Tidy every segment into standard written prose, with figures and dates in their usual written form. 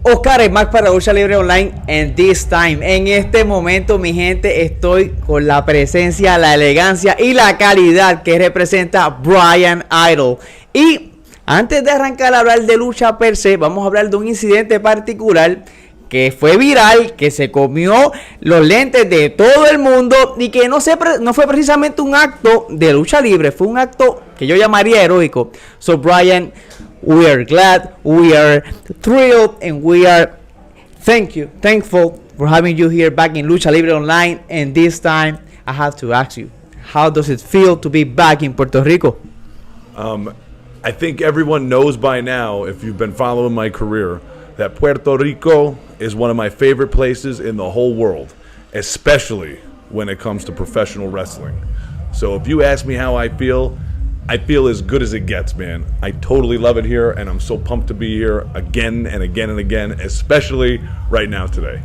Oscar es más para Lucha Libre Online and this time. En este momento, mi gente, estoy con la presencia, la elegancia y la calidad que representa Bryan Idol. Y antes de arrancar a hablar de lucha per se, vamos a hablar de un incidente particular que fue viral, que se comió los lentes de todo el mundo y que no fue precisamente un acto de lucha libre, fue un acto que yo llamaría heroico. So Bryan, we are glad, we are thrilled, and we are thankful for having you here back in Lucha Libre Online. And this time, I have to ask you, how does it feel to be back in Puerto Rico? I think everyone knows by now, if you've been following my career, that Puerto Rico is one of my favorite places in the whole world, especially when it comes to professional wrestling. So if you ask me how I feel as good as it gets, man. I totally love it here, and I'm so pumped to be here again and again and again, especially right now today.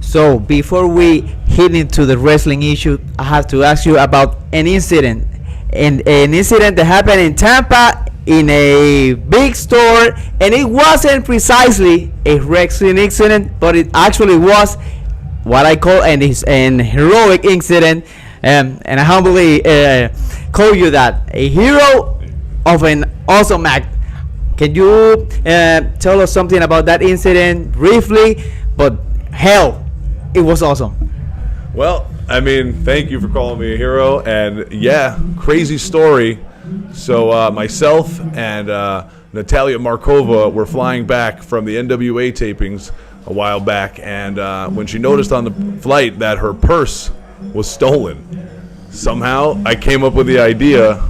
So before we hit into the wrestling issue, I have to ask you about an incident. An incident that happened in Tampa in a big store, and it wasn't precisely a wrestling incident, but it actually was what I call an heroic incident. And I humbly call you that, a hero of an awesome act. Can you tell us something about that incident briefly? But hell, it was awesome. Well, I mean, thank you for calling me a hero. And yeah, crazy story. So myself and Natalia Markova were flying back from the NWA tapings a while back. And when she noticed on the flight that her purse was stolen, somehow I came up with the idea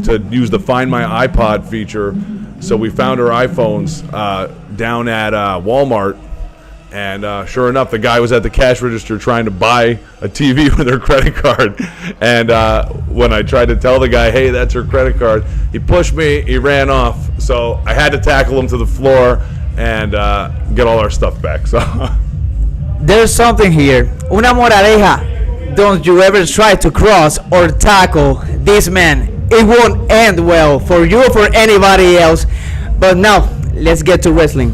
to use the Find My iPod feature. So we found her iPhones down at Walmart, and sure enough, the guy was at the cash register trying to buy a TV with her credit card. And when I tried to tell the guy, hey, that's her credit card, he pushed me, he ran off. So I had to tackle him to the floor and get all our stuff back. So there's something here. Una moraleja. Don't you ever try to cross or tackle this man. It won't end well for you or for anybody else. But now, let's get to wrestling.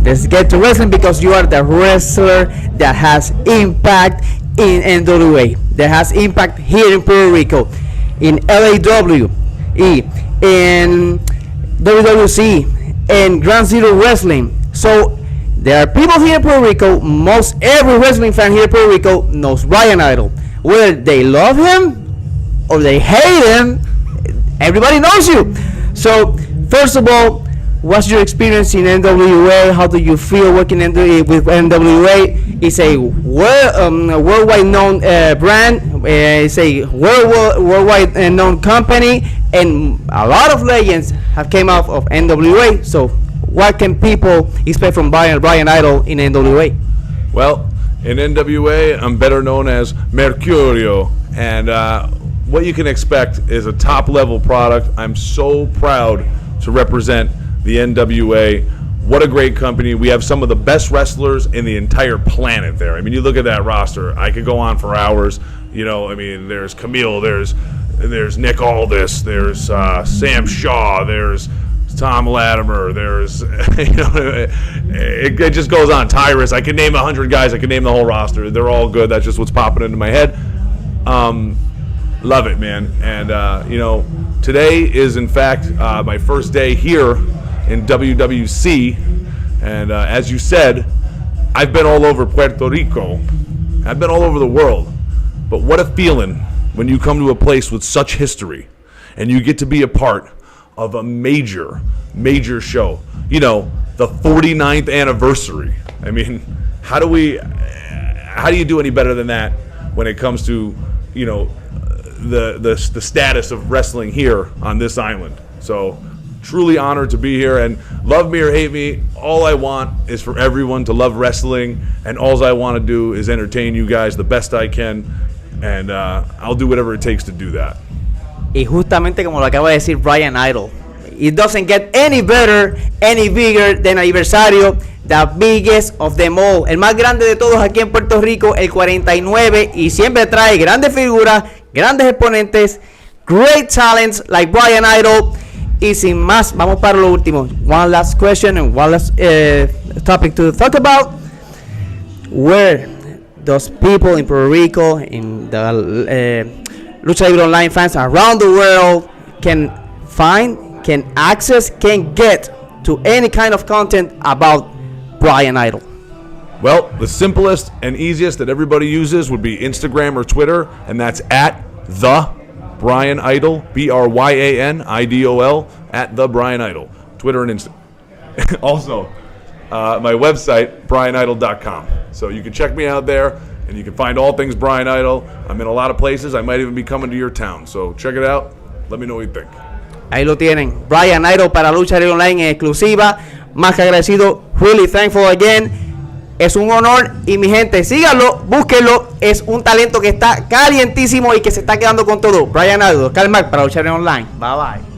Let's get to wrestling because you are the wrestler that has impact in NWA, that has impact here in Puerto Rico, in LAWE, in WWC, and Ground Zero Wrestling. So there are people here in Puerto Rico, most every wrestling fan here in Puerto Rico knows Bryan Idol. Whether they love him or they hate him, everybody knows you. So, first of all, what's your experience in NWA? How do you feel working with NWA? It's a worldwide known brand. It's a worldwide known company, and a lot of legends have came out of NWA. So, what can people expect from Bryan Idol in NWA? Well, in NWA, I'm better known as Mercurio, and what you can expect is a top-level product. I'm so proud to represent the NWA. What a great company. We have some of the best wrestlers in the entire planet there. I mean, you look at that roster. I could go on for hours. You know, I mean, there's Camille, there's Nick Aldis, there's Sam Shaw, there's Tom Latimer, there's, you know, it just goes on. Tyrus, I can name 100 guys, I can name the whole roster. They're all good. That's just what's popping into my head. Love it, man. And, you know, today is, in fact, my first day here in WWC. And as you said, I've been all over Puerto Rico. I've been all over the world. But what a feeling when you come to a place with such history and you get to be a part of a major show. You know, the 49th anniversary. I mean, how do you do any better than that when it comes to, you know, the status of wrestling here on this island? So truly honored to be here, and love me or hate me, all I want is for everyone to love wrestling, and all I want to do is entertain you guys the best I can, and I'll do whatever it takes to do that. Y justamente como lo acaba de decir Bryan Idol, it doesn't get any better, any bigger than aniversario, the biggest of them all, el más grande de todos aquí en Puerto Rico, el 49, y siempre trae grandes figuras, grandes exponentes, great talents like Bryan Idol. Y sin más, vamos para lo último. One last question and one last topic to talk about. Where does people in Puerto Rico, in the Lucha Libre Online fans around the world can find, can access, can get to any kind of content about Bryan Idol? Well, the simplest and easiest that everybody uses would be Instagram or Twitter, and that's at the Bryan Idol, BRYANIDOL, at the Bryan Idol. Twitter and Insta. Also, my website, bryanidol.com. So you can check me out there, and you can find all things Bryan Idol. I'm in a lot of places. I might even be coming to your town. So check it out. Let me know what you think. Ahí lo tienen. Bryan Idol para Lucha Libre Online en exclusiva. Más que agradecido. Really thankful again. Es un honor. Y mi gente, síganlo, búsquenlo. Es un talento que está calientísimo y que se está quedando con todo. Bryan Idol, Carl Mac para Lucha Libre Online. Bye bye.